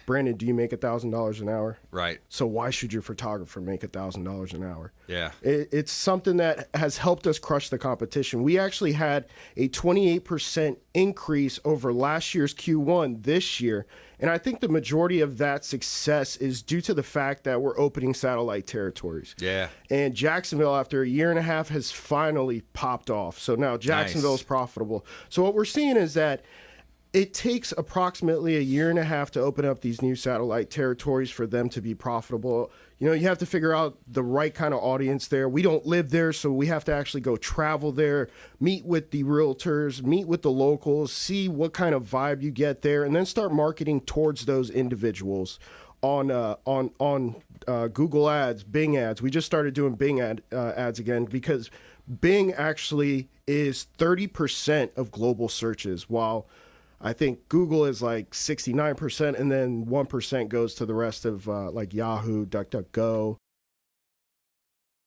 Brandon, do you make $1,000 an hour? Right. So why should your photographer make $1,000 an hour? Yeah. It's something that has helped us crush the competition. We actually had a 28% increase over last year's Q1 this year. And I think the majority of that success is due to the fact that we're opening satellite territories. Yeah. And Jacksonville, after a year and a half, has finally popped off. So now Jacksonville is profitable. So what we're seeing is that it takes approximately a year and a half to open up these new satellite territories for them to be profitable. You know, you have to figure out the right kind of audience there. We don't live there, so we have to actually go travel there, meet with the realtors, meet with the locals, see what kind of vibe you get there, and then start marketing towards those individuals on Google ads, Bing ads. We just started doing Bing ads again because Bing actually is 30% of global searches, while I think Google is like 69%, and then 1% goes to the rest of like Yahoo, DuckDuckGo,